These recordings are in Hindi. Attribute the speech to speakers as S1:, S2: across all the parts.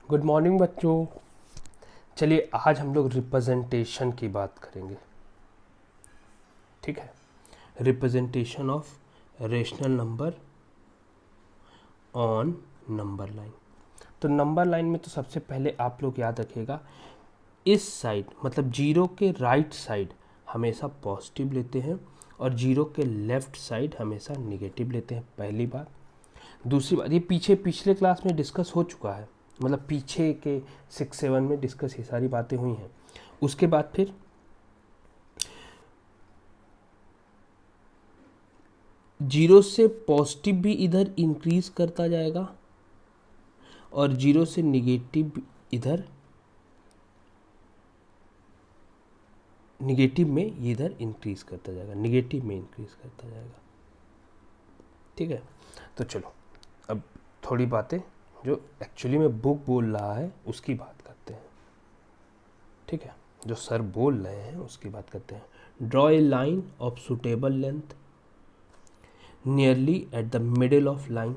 S1: गुड मॉर्निंग बच्चों। चलिए आज हम लोग रिप्रेजेंटेशन की बात करेंगे। ठीक है, representation of rational number on number line. तो नंबर लाइन में तो सबसे पहले आप लोग याद रखिएगा, इस साइड मतलब जीरो के राइट साइड हमेशा पॉजिटिव लेते हैं और जीरो के लेफ्ट साइड हमेशा निगेटिव लेते हैं, पहली बात। दूसरी बात, ये पिछले क्लास में डिस्कस हो चुका है, मतलब पीछे के 6-7 में डिस्कस ये सारी बातें हुई हैं। उसके बाद फिर जीरो से पॉजिटिव भी इधर इंक्रीज करता जाएगा और जीरो से निगेटिव इधर निगेटिव में ये इधर इंक्रीज करता जाएगा, निगेटिव में इंक्रीज करता जाएगा। ठीक है, तो चलो अब थोड़ी बातें जो एक्चुअली में बुक बोल रहा है उसकी बात करते हैं। ठीक है, जो सर बोल रहे हैं उसकी बात करते हैं। Draw a line of suitable length nearly at the middle of line,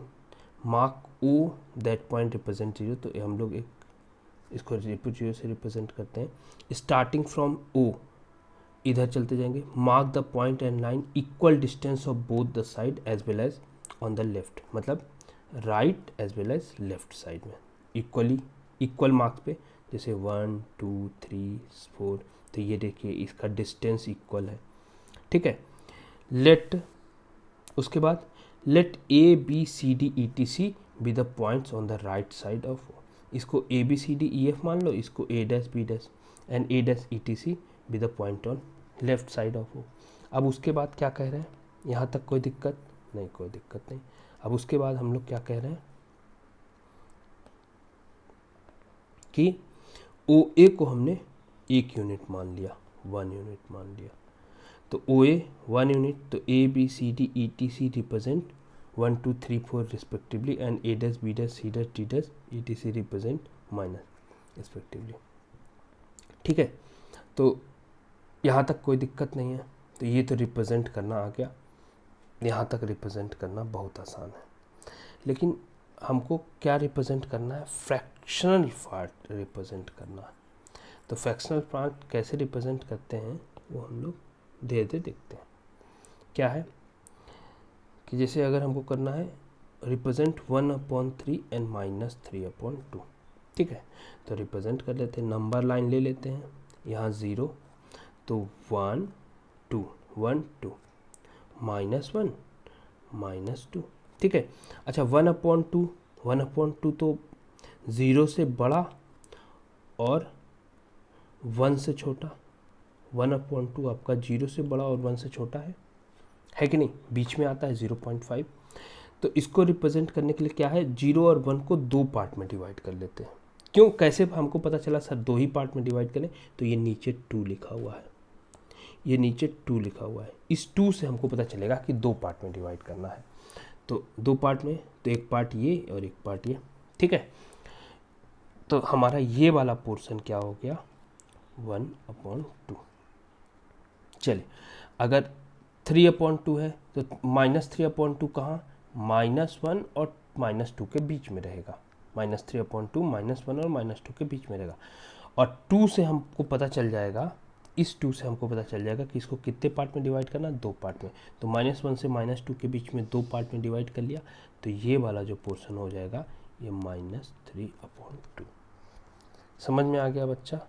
S1: mark O that point represent zero. तो हम लोग एक इसको जीरो से रिप्रेजेंट करते हैं। स्टार्टिंग फ्रॉम ओ इधर चलते जाएंगे, mark the point and line equal distance of both the side as well as on the left, मतलब right as well as left side में इक्वली इक्वल मार्क्स पे, जैसे 1 2 3 4। तो ये देखिए इसका डिस्टेंस इक्वल है। ठीक है, लेट उसके बाद let A B C D E T C B the points on the right side of. इसको A B C D E F मान लो, इसको A dash B dash and A dash E T C B the point on left side of O. अब उसके बाद क्या कह रहे हैं, यहाँ तक कोई दिक्कत नहीं? कोई दिक्कत नहीं। अब उसके बाद हम लोग क्या कह रहे हैं कि ओ ए को हमने 1 यूनिट मान लिया, 1 यूनिट मान लिया। तो ओ ए 1 यूनिट, तो A B C D E T C represent 1 2 3 4 respectively and A dash B dash C dash D dash E T C represent minus respectively. ठीक है, तो यहाँ तक कोई दिक्कत नहीं है। तो ये तो रिप्रेजेंट करना आ गया, यहाँ तक रिप्रेजेंट करना बहुत आसान है। लेकिन हमको क्या रिप्रेजेंट करना है? फ्रैक्शनल पार्ट रिप्रेजेंट करना है। तो फ्रैक्शनल पार्ट कैसे रिप्रेजेंट करते हैं वो हम लोग धीरे धीरे देखते हैं। क्या है कि जैसे अगर हमको करना है रिप्रेजेंट 1/3 एंड -3/2। ठीक है, तो रिप्रेजेंट कर लेते हैं, नंबर लाइन ले लेते हैं। यहाँ 0 तो 1 2 1 2 -1 -2। ठीक है, अच्छा 1/2 तो 0 से बड़ा और 1 से छोटा। 1/2 आपका 0 से बड़ा और 1 से छोटा है कि नहीं? बीच में आता है 0.5। तो इसको रिप्रेजेंट करने के लिए क्या है, 0 और 1 को 2 पार्ट में डिवाइड कर लेते हैं। क्यों, कैसे हमको पता चला सर 2 ही पार्ट में डिवाइड करें? तो ये नीचे 2 लिखा हुआ है, ये नीचे 2 लिखा हुआ है। इस 2 से हमको पता चलेगा कि 2 पार्ट में डिवाइड करना है। तो 2 पार्ट में, तो एक पार्ट ये और एक पार्ट ये। ठीक है, तो हमारा ये वाला पोर्शन क्या हो गया, 1/2। चलिए, अगर 3/2 है तो -3/2 कहाँ? -1 और -2 के बीच में रहेगा। -3/2 -1 और -2 के बीच में रहेगा। और 2 से हमको पता चल जाएगा, इस 2 से हमको पता चल जाएगा कि इसको कितने पार्ट में डिवाइड करना? 2 पार्ट में। तो -1 से -2 के बीच में 2 पार्ट में डिवाइड कर लिया, तो ये वाला जो पोर्शन हो जाएगा ये -3/2। समझ में आ गया बच्चा?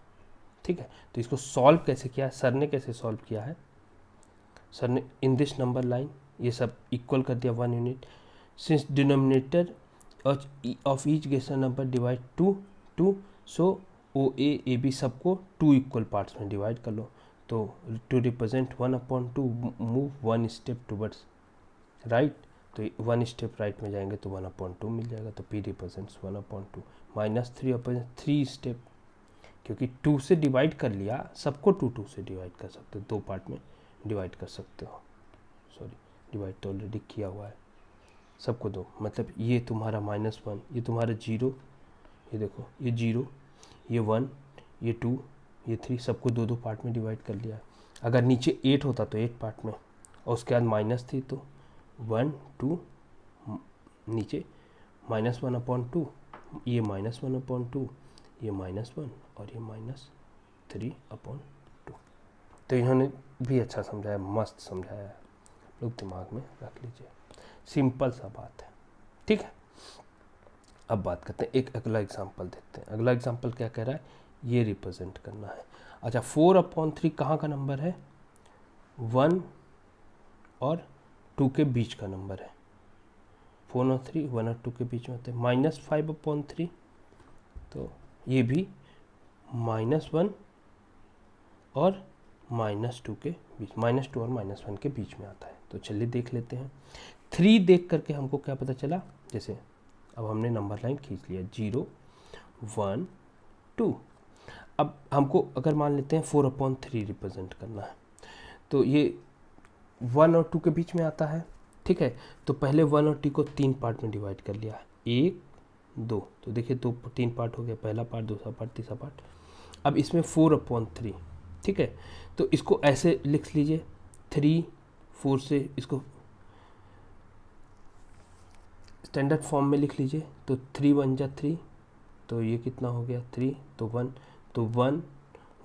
S1: ठीक है, तो इसको सॉल्व कैसे किया है सर ने? कैसे सॉल्व किया है सर ने? इन दिस नंबर लाइन ये सब इक्वल कर दिया 1 unit, since denominator of each rational number divide 2 so O A B सबको 2 इक्वल पार्ट्स में डिवाइड कर लो। तो to represent 1/2 move 1 step towards right, तो 1 स्टेप राइट में जाएंगे तो 1/2 मिल जाएगा। तो पी रिप्रेजेंट्स 1/2 -3 स्टेप, क्योंकि 2 से डिवाइड कर लिया, सबको 2 से डिवाइड कर सकते हो, 2 पार्ट में डिवाइड कर सकते हो। सॉरी, डिवाइड तो ऑलरेडी किया हुआ है, सबको 2, मतलब ये तुम्हारा -1, ये तुम्हारा 0, ये देखो ये 0, ये 1, ये 2, ये 3, सबको 2 पार्ट में डिवाइड कर लिया है। अगर नीचे 8 होता तो 8 पार्ट में, और उसके बाद माइनस थी तो 1 2 नीचे -1/2 ये -1/2, ये -1 और ये -3/2। तो इन्होंने भी अच्छा समझाया, मस्त समझाया, लोग दिमाग में रख लीजिए, सिंपल सा बात है, ठीक है। अब बात करते हैं, एक अगला एग्जांपल देखते हैं। अगला एग्जांपल क्या कह रहा है, ये रिप्रेजेंट करना है। अच्छा, 4/3 कहाँ का नंबर है, 1 और 2 के बीच का नंबर है। 4 और 3 1 और 2 के बीच में होते हैं। -5/3 तो ये भी -1 और -2 के बीच, -2 और -1 के बीच में आता है। तो चलिए देख लेते हैं। 3 देख करके हमको क्या पता चला, जैसे अब हमने नंबर लाइन खींच लिया 0 1 2। अब हमको अगर मान लेते हैं 4/3 रिप्रेजेंट करना है, तो ये 1 और 2 के बीच में आता है, ठीक है। तो पहले 1 और 2 को 3 पार्ट में डिवाइड कर लिया, 1 2, तो देखिए 3 पार्ट हो गया, पहला पार्ट, दूसरा पार्ट, तीसरा पार्ट। अब इसमें 4/3, ठीक है। तो इसको ऐसे लिख लीजिए, 3 4 से इसको स्टैंडर्ड फॉर्म में लिख लीजिए। तो 3 1 जा 3, तो ये कितना हो गया 3, तो 1, तो 1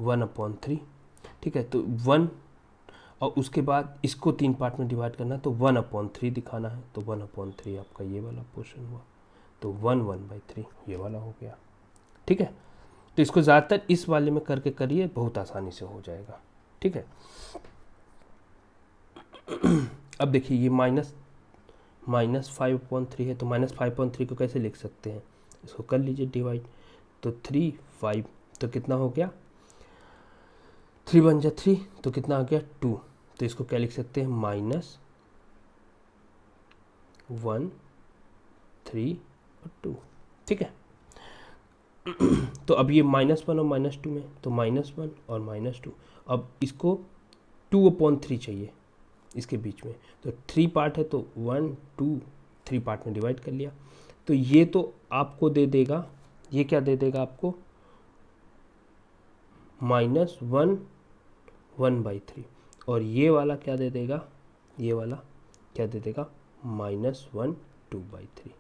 S1: 1/3, ठीक है। तो 1 और उसके बाद इसको 3 पार्ट में डिवाइड करना है, तो 1/3 दिखाना है, तो 1/3 आपका ये वाला पोर्शन हुआ, तो 1/3 ये वाला हो गया, ठीक है। तो इसको ज़्यादातर इस वाले में करके करिए, बहुत आसानी से हो जाएगा, ठीक है। अब देखिए ये -5/3 है, तो -5/3 को कैसे लिख सकते हैं, इसको कर लीजिए डिवाइड, तो 3 5, तो कितना हो गया 3 1 जा 3, तो कितना आ गया 2, तो इसको क्या लिख सकते हैं, -1 3 और 2, ठीक है। तो अब ये -1 और -2 में, तो -1 और -2, अब इसको 2/3 चाहिए इसके बीच में, तो 3 पार्ट है, तो 1 2 3 पार्ट में डिवाइड कर लिया। तो ये तो आपको दे देगा, ये क्या दे देगा आपको, -1 1/3, और ये वाला क्या दे देगा, ये वाला क्या दे देगा, -1 2/3।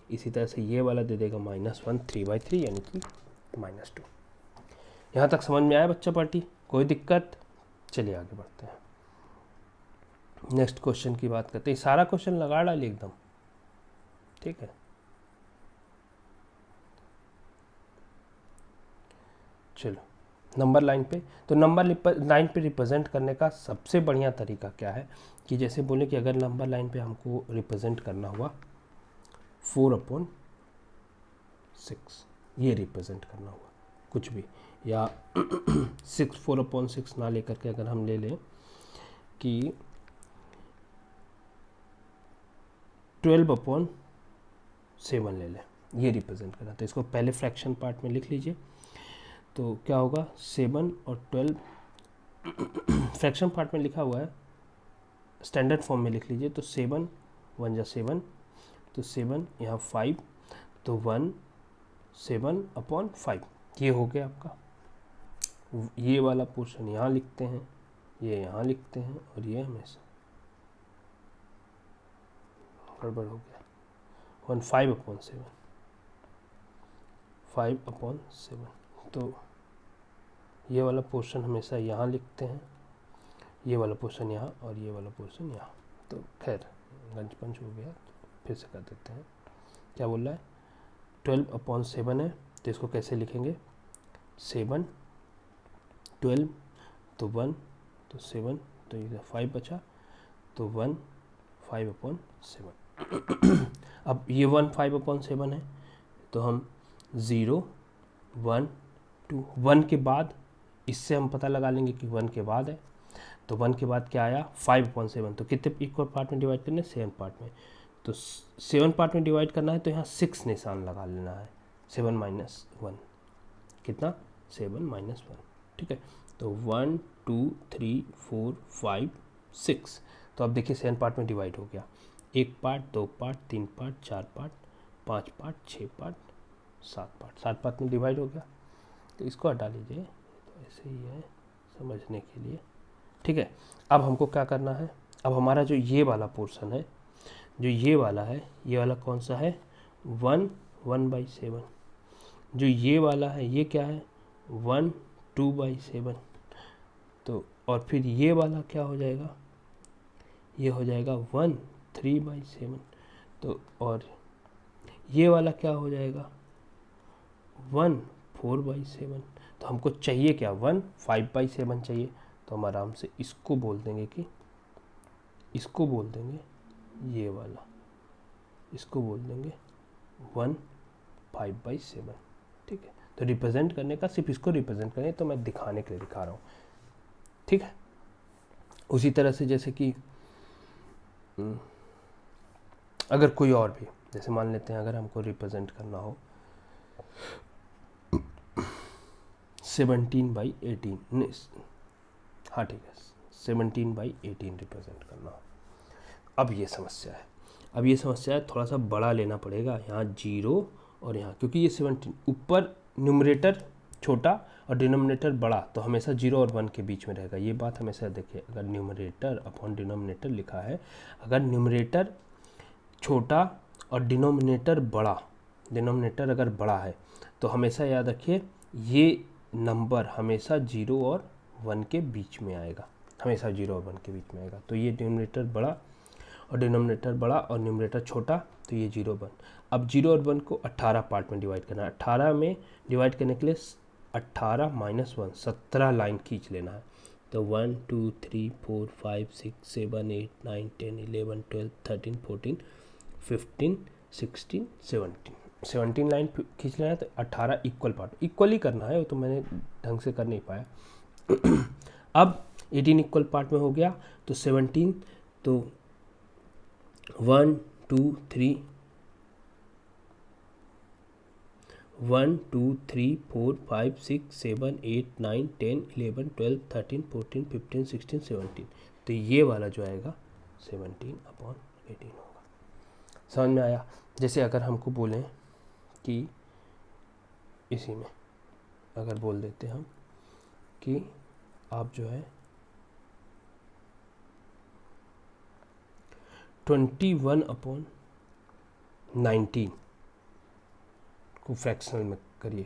S1: इसी तरह से ये वाला दे देगा -1 3/3, यानी कि -2। यहाँ तक समझ में आया बच्चा पार्टी, कोई दिक्कत? चलिए आगे बढ़ते हैं, नेक्स्ट क्वेश्चन की बात करते हैं। सारा क्वेश्चन लगा डालिए एकदम, ठीक है। चलो नंबर लाइन पे, तो नंबर लाइन पे रिप्रेजेंट करने का सबसे बढ़िया तरीका क्या है, कि जैसे बोले कि अगर नंबर लाइन पे हमको रिप्रेजेंट करना हुआ 4/6, ये रिप्रेजेंट करना हुआ कुछ भी, या 4/6 ना लेकर के अगर हम ले लें कि 12/7 ले लें, ये रिप्रेजेंट करना, तो इसको पहले फ्रैक्शन पार्ट में लिख लीजिए। तो क्या होगा, 7 और 12 फ्रैक्शन पार्ट में लिखा हुआ है, स्टैंडर्ड फॉर्म में लिख लीजिए। तो 7 1 जा 7, तो 7 यहाँ 5, तो 1 7/5, ये हो गया आपका। ये वाला पोर्शन यहाँ लिखते हैं, ये यहाँ लिखते हैं, और ये हमेशा गड़बड़ हो गया, 5/7 5/7, तो ये वाला पोर्शन हमेशा यहाँ लिखते हैं, ये वाला पोर्शन यहाँ और ये वाला पोर्शन यहाँ। तो खैर गंज पंच हो गया, तो फिर से कर देते हैं। क्या बोल रहा है, 12/7 है, तो इसको कैसे लिखेंगे, 7 12, तो 1, तो 7, तो ये 5 बचा, तो 1 5/7। अब ये 1 5/7 है, तो हम 0 1 2, 1 के बाद इससे हम पता लगा लेंगे कि 1 के बाद है, तो 1 के बाद क्या आया 5/7, तो कितने इक्वल पार्ट में डिवाइड करना है, 7 पार्ट में। तो 7 पार्ट में डिवाइड करना है, तो यहाँ 6 निशान लगा लेना है, 7 - 1 कितना, 7 - 1, ठीक है। तो 1 2 3 4 5 6, तो अब देखिए 7 पार्ट में डिवाइड हो गया, 1 part 2 part 3 part 4 part 5 part 6 part 7 part में डिवाइड हो गया। तो इसको हटा लीजिए, तो ऐसे ही है समझने के लिए, ठीक है। अब हमको क्या करना है, अब हमारा जो ये वाला पोर्शन है, जो ये वाला है, ये वाला कौन सा है, 1 1/7। जो ये वाला है ये क्या है 1 2/7। तो और फिर ये वाला क्या हो जाएगा, ये हो जाएगा 1 3/7। तो और ये वाला क्या हो जाएगा 1 4/7। तो हमको चाहिए क्या 1 5/7 चाहिए। तो हम आराम से इसको बोल देंगे कि इसको बोल देंगे ये वाला, इसको बोल देंगे 1 5/7। ठीक है, तो रिप्रेजेंट करने का सिर्फ इसको रिप्रेजेंट करें, तो मैं दिखाने के लिए दिखा रहा हूँ। ठीक है, उसी तरह से जैसे कि अगर कोई और भी, जैसे मान लेते हैं अगर हमको रिप्रेजेंट करना हो 17/18, हाँ ठीक है 17/18 रिप्रेजेंट करना हो। अब ये समस्या है, अब ये समस्या है थोड़ा सा बड़ा लेना पड़ेगा, यहाँ 0 और यहाँ, क्योंकि ये 17 ऊपर न्यूमरेटर छोटा और डिनोमिनेटर बड़ा, तो हमेशा 0 और 1 के बीच में रहेगा। ये बात हमेशा देखिए, अगर न्यूमरेटर अपॉन डिनोमिनेटर लिखा है, अगर न्यूमरेटर छोटा और डिनोमिनेटर बड़ा, डिनोमिनेटर अगर बड़ा है तो हमेशा याद रखिए ये नंबर हमेशा 0 और 1 के बीच में आएगा, हमेशा 0 और 1 के बीच में आएगा। तो ये न्यूमरेटर बड़ा और डिनोमिनेटर बड़ा और न्यूमरेटर छोटा, तो ये 0 1। अब 0 और 1 को 18 पार्ट में डिवाइड करना है। 18 में डिवाइड करने के लिए 18 - 1 17 लाइन खींच लेना है। तो 1 2 3 4 5 6 7 8 9 10 11 12 13 14 15 16 17 लाइन खींच लेना है। तो 18 इक्वल पार्ट, इक्वल ही करना है, वो तो मैंने ढंग से कर नहीं पाया। अब 18 इक्वल पार्ट में हो गया, तो 17, तो 1 2 3 1 2 3 4 5 6 7 8 9 10 11 12 13 14 15 16 17। तो ये वाला जो आएगा 17/18 होगा। समझ में आया। जैसे अगर हमको बोलें कि इसी में अगर बोल देते हम कि आप जो है 21/19 को फ्रैक्शनल में करिए।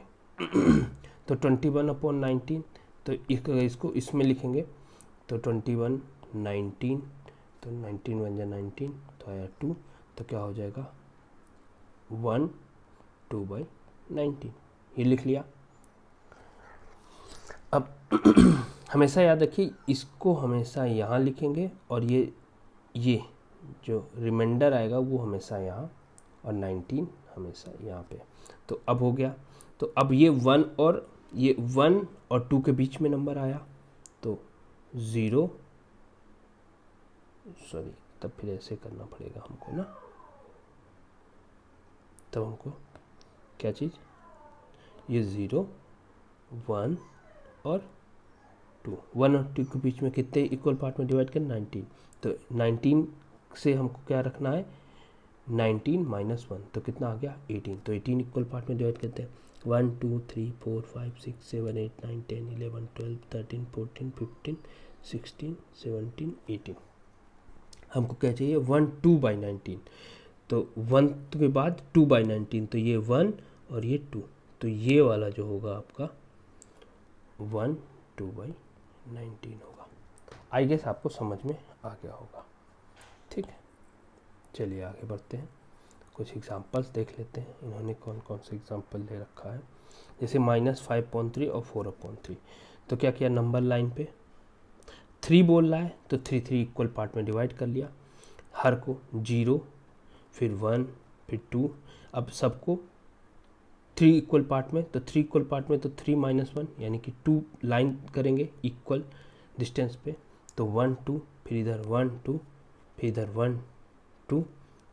S1: तो 21/19, तो इसको इसमें लिखेंगे तो 21 19, तो 19 बन जाए 19, तो आया 2, तो क्या हो जाएगा 1 2/19, ये लिख लिया। अब हमेशा याद रखिए इसको हमेशा यहाँ लिखेंगे और ये जो रिमाइंडर आएगा वो हमेशा यहाँ, और 19 हमेशा यहाँ पे। तो अब हो गया, तो अब ये 1 और 2 के बीच में नंबर आया, तो 0, सॉरी तब फिर ऐसे करना पड़ेगा हमको ना, तब हमको क्या चीज़, ये 0 1 और 2, 1 और 2 के बीच में कितने इक्वल पार्ट में डिवाइड करना 19। तो 19 से हमको क्या रखना है 19 - 1, तो कितना आ गया 18। तो 18 इक्वल पार्ट में डिवाइड करते हैं 1 2 3 4 5 6 7 8 9 10 11 12 13 14 15 16 17 18। हमको क्या चाहिए 1 2/19, तो 1 के बाद 2/19, तो ये 1 और ये 2, तो ये वाला जो होगा आपका 1 2/19 होगा। आई गेस आपको समझ में आ गया होगा। ठीक है, चलिए आगे बढ़ते हैं, कुछ एग्जांपल्स देख लेते हैं इन्होंने कौन कौन से एग्जांपल दे रखा है। जैसे -5/3 और 4/3, तो क्या किया नंबर लाइन पे 3 बोल रहा है, तो 3 इक्वल पार्ट में डिवाइड कर लिया, हर को 0 फिर 1 फिर 2, अब सबको 3 इक्वल पार्ट में, तो 3 इक्वल पार्ट में तो 3 - 1 यानी कि 2 लाइन करेंगे इक्वल डिस्टेंस पे, तो 1 2 फिर इधर 1 2 फिर इधर 1 2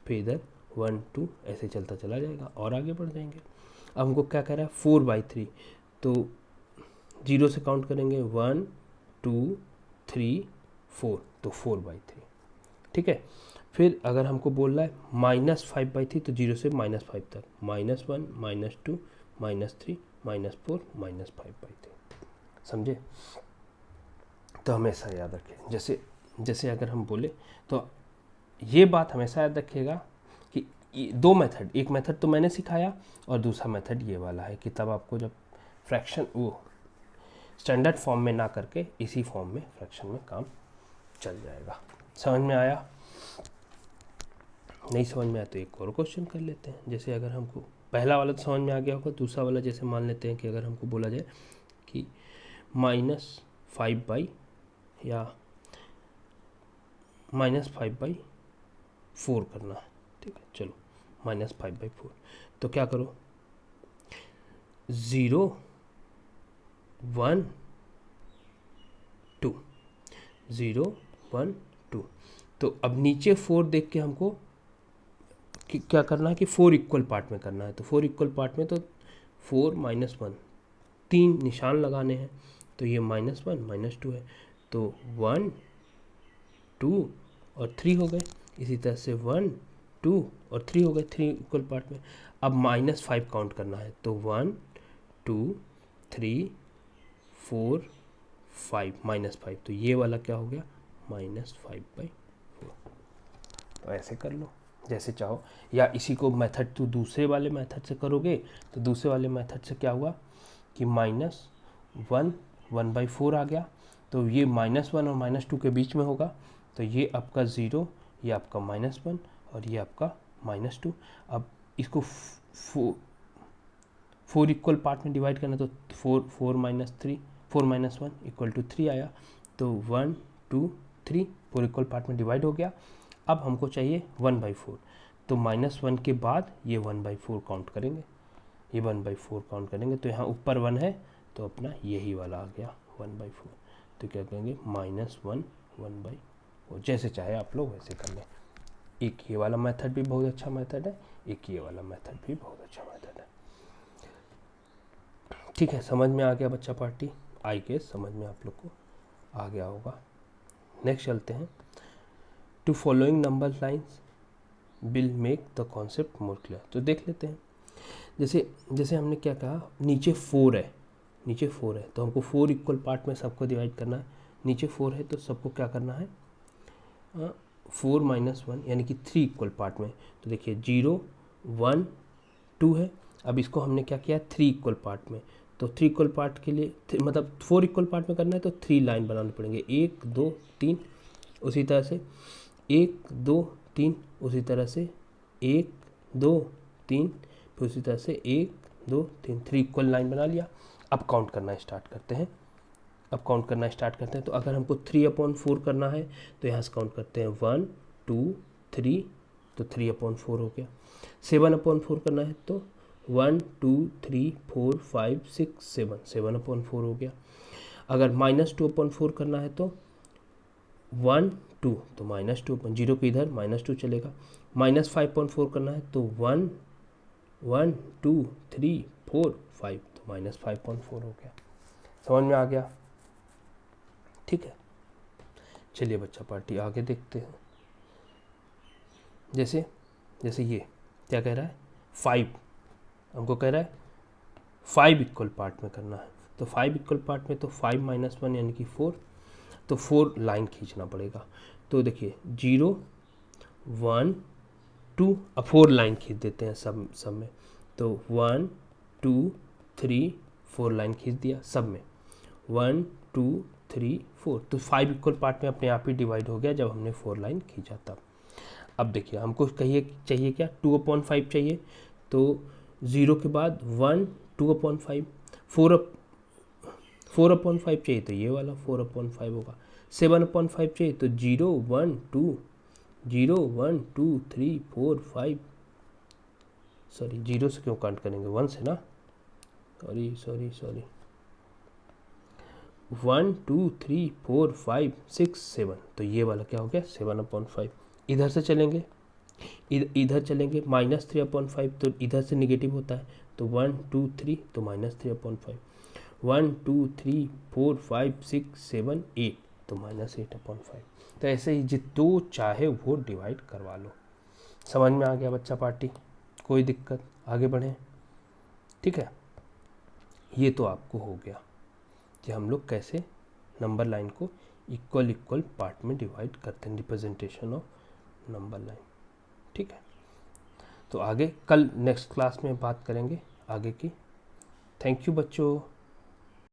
S1: फिर इधर 1 2, ऐसे चलता चला जाएगा और आगे बढ़ जाएंगे। अब हमको क्या कह रहा है 4/3, तो 0 से काउंट करेंगे 1 2 3 4, तो 4/3। ठीक है, फिर अगर हमको बोल रहा है -5/3, तो 0 से -5 तक, -1 -2 -3 -4 -5/3। समझे। तो हमेशा याद रखें, जैसे अगर हम बोले तो ये बात हमेशा याद रखिएगा कि दो मेथड, एक मेथड तो मैंने सिखाया और दूसरा मेथड ये वाला है कि तब आपको जब फ्रैक्शन वो स्टैंडर्ड फॉर्म में ना करके इसी फॉर्म में फ्रैक्शन में काम चल जाएगा। समझ में आया? नहीं समझ में आया तो एक और क्वेश्चन कर लेते हैं। जैसे अगर हमको पहला वाला तो समझ में आ गया होगा, दूसरा वाला जैसे मान लेते हैं कि अगर हमको बोला जाए कि -5/, या -5/4 करना है, ठीक है, चलो -5/4, तो क्या करो, 0 1 2, 0 1 2। तो अब नीचे 4 देख के हमको क्या करना है कि 4 इक्वल पार्ट में करना है। तो 4 इक्वल पार्ट में तो 4 -1, 3 निशान लगाने हैं, तो ये -1 -2 है, तो 1 2 और 3 हो गए। इसी तरह से 1 2 और 3 हो गए, 3 इक्वल पार्ट में। अब -5 काउंट करना है, तो 1 2 3 4 5, -5, तो ये वाला क्या हो गया, -5/4। तो ऐसे कर लो जैसे चाहो, या इसी को मेथड तो दूसरे वाले मेथड से करोगे तो दूसरे वाले मेथड से क्या हुआ कि -1 1/4 आ गया, तो ये -1 और -2 के बीच में होगा, तो ये आपका 0, ये आपका -1 और ये आपका -2। अब इसको 4 इक्वल पार्ट में डिवाइड करना, तो 4 4 -1 इक्वल टू 3 आया, तो 1 2 3 4 इक्वल पार्ट में डिवाइड हो गया। अब हमको चाहिए 1/4, तो -1 के बाद ये 1/4 काउंट करेंगे, ये 1/4 काउंट करेंगे, तो यहाँ ऊपर 1 है तो अपना यही वाला आ गया 1/4। तो क्या करेंगे, -1 1/4, जैसे चाहे आप लोग वैसे कर लें। एक ये वाला मेथड भी बहुत अच्छा मेथड है, एक ये वाला मेथड भी बहुत अच्छा मेथड है। ठीक है, समझ में आ गया बच्चा पार्टी? आई गेस समझ में आप लोग को आ गया होगा। नेक्स्ट चलते हैं, two following number lines will make the concept more clear. तो देख लेते हैं, जैसे हमने क्या कहा, नीचे 4 है, नीचे 4 है तो हमको 4 इक्वल पार्ट में सबको डिवाइड करना है। नीचे 4 है तो सबको क्या करना है, 4 -1 यानी कि 3 इक्वल पार्ट में। तो देखिए 0 1 2 है, अब इसको हमने क्या किया, 3 इक्वल पार्ट में। तो 3 इक्वल पार्ट के लिए मतलब 4 इक्वल पार्ट में करना है तो 3 लाइन बनाने पड़ेंगे, 1 2 3, उसी तरह से 1 2 3, उसी तरह से 1 2 3, फिर उसी तरह से 1 2 3, 3 इक्वल लाइन बना लिया। अब काउंट करना स्टार्ट करते हैं, तो अगर हमको 3/4 करना है तो यहाँ से काउंट करते हैं 1 2 3, तो 3/4 हो गया। 7/4 करना है तो 1 2 3 4 5 6 7, 7/4 हो गया। अगर -2/4 करना है तो 1 2, तो -2, 0 के इधर -2 चलेगा। -5/4 करना है तो 1 1 2 3 4 5, तो -5/4 हो गया। समझ में आ गया? ठीक है, चलिए बच्चा पार्टी आगे देखते हैं। जैसे ये क्या कह रहा है, 5 हमको कह रहा है 5 इक्वल पार्ट में करना है, तो 5 इक्वल पार्ट में तो 5 -1 यानी कि 4, तो 4 लाइन खींचना पड़ेगा। तो देखिए 0 1 2, अब 4 लाइन खींच देते हैं सब में, तो 1 2 3 4 लाइन खींच दिया सब में, 1 2 3 4, तो 5 इक्वल पार्ट में अपने आप ही डिवाइड हो गया जब हमने 4 लाइन खींचा तब। अब देखिए हमको चाहिए क्या, 2/5 चाहिए, तो 0 के बाद 1 2/5, 4/5 चाहिए तो ये वाला 4/5 होगा। 7/5 चाहिए तो 0 1 2 0 1 2 3 4 5, सॉरी 0 से क्यों काउंट करेंगे, 1 से ना, सॉरी 1 2 3 4 5 6 7, तो ये वाला क्या हो गया 7/5। इधर से चलेंगे, इधर चलेंगे -3/5, तो इधर से निगेटिव होता है, तो 1 2 3, तो -3/5, 1 2 3 4 5 6 7 8, तो -8/5। तो ऐसे ही जितो चाहे वो डिवाइड करवा लो। समझ में आ गया बच्चा पार्टी? कोई दिक्कत? आगे बढ़ें। ठीक है, ये तो आपको हो गया कि हम लोग कैसे नंबर लाइन को इक्वल पार्ट में डिवाइड करते हैं, रिप्रेजेंटेशन ऑफ नंबर लाइन। ठीक है, तो आगे कल नेक्स्ट क्लास में बात करेंगे आगे की। थैंक यू बच्चों।